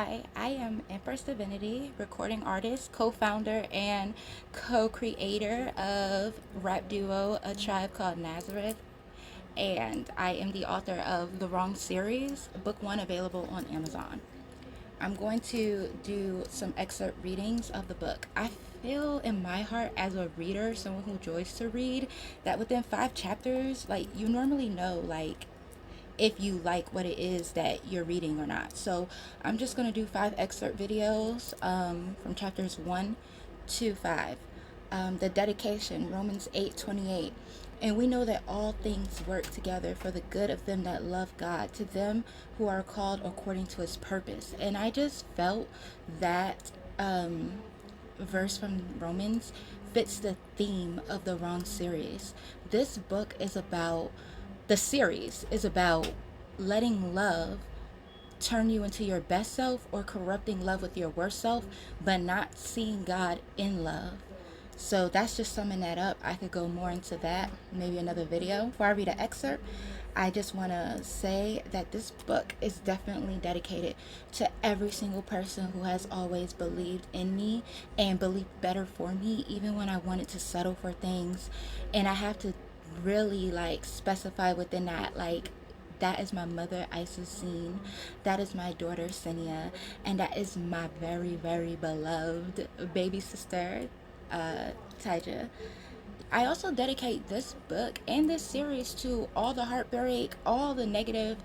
Hi, I am Empress Divinity, recording artist, co-founder, and co-creator of rap duo A Tribe Called Nazareth. And I am the author of The Wrong Series, book one available on Amazon. I'm going to do some excerpt readings of the book. I feel in my heart as a reader, someone who enjoys to read, that within 5 chapters, like you normally know, like if you like what it is that you're reading or not. So I'm just going to do 5 excerpt videos from chapters 1 to 5. The dedication, Romans 8:28. And we know that all things work together for the good of them that love God, to them who are called according to his purpose. And I just felt that verse from Romans fits the theme of the wrong series. This book is about, the series is about letting love turn you into your best self or corrupting love with your worst self, but not seeing God in love. So that's just summing that up. I could go more into that, maybe another video. Before I read an excerpt, I just want to say that this book is definitely dedicated to every single person who has always believed in me and believed better for me, even when I wanted to settle for things. And I have to really like specify within that, like, that is my mother, Isis. That is my daughter, Senia. And that is my very, very beloved baby sister, Taija. I also dedicate this book and this series to all the heartbreak, all the negative,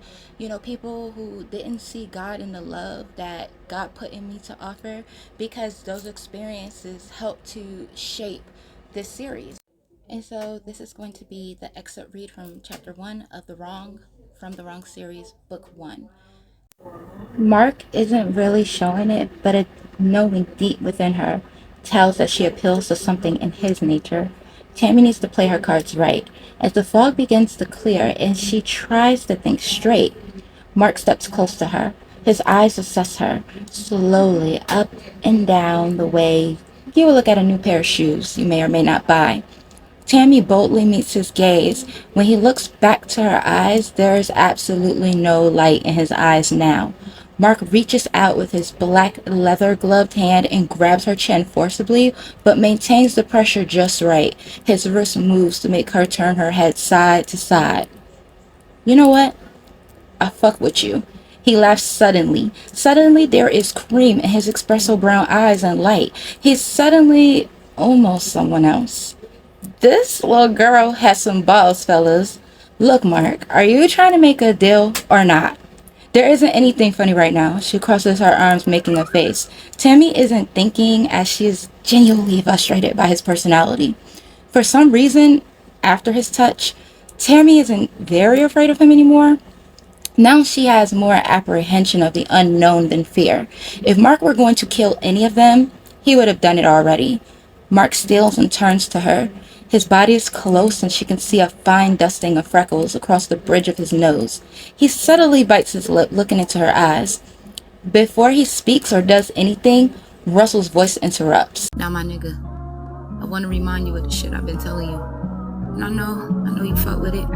people who didn't see God in the love that God put in me to offer, because those experiences help to shape this series. And so this is going to be the excerpt read from chapter 1 of from the Wrong series, book 1. Mark isn't really showing it, but a knowing deep within her tells that she appeals to something in his nature. Tammy needs to play her cards right. As the fog begins to clear and she tries to think straight, Mark steps close to her. His eyes assess her, slowly up and down the way you would look at a new pair of shoes you may or may not buy. Tammy boldly meets his gaze. When he looks back to her eyes, there is absolutely no light in his eyes now. Mark reaches out with his black leather-gloved hand and grabs her chin forcibly, but maintains the pressure just right. His wrist moves to make her turn her head side to side. You know what? I fuck with you. He laughs suddenly. Suddenly there is cream in his espresso brown eyes and light. He's suddenly almost someone else. This little girl has some balls, fellas. Look, Mark, are you trying to make a deal or not? There isn't anything funny right now. She crosses her arms, making a face. Tammy isn't thinking, as she is genuinely frustrated by his personality. For some reason, after his touch, Tammy isn't very afraid of him anymore. Now she has more apprehension of the unknown than fear. If Mark were going to kill any of them, he would have done it already. Mark steals and turns to her. His body is close and she can see a fine dusting of freckles across the bridge of his nose. He subtly bites his lip, looking into her eyes. Before he speaks or does anything, Russell's voice interrupts. Now, my nigga, I want to remind you of the shit I've been telling you. And I know you fuck with it.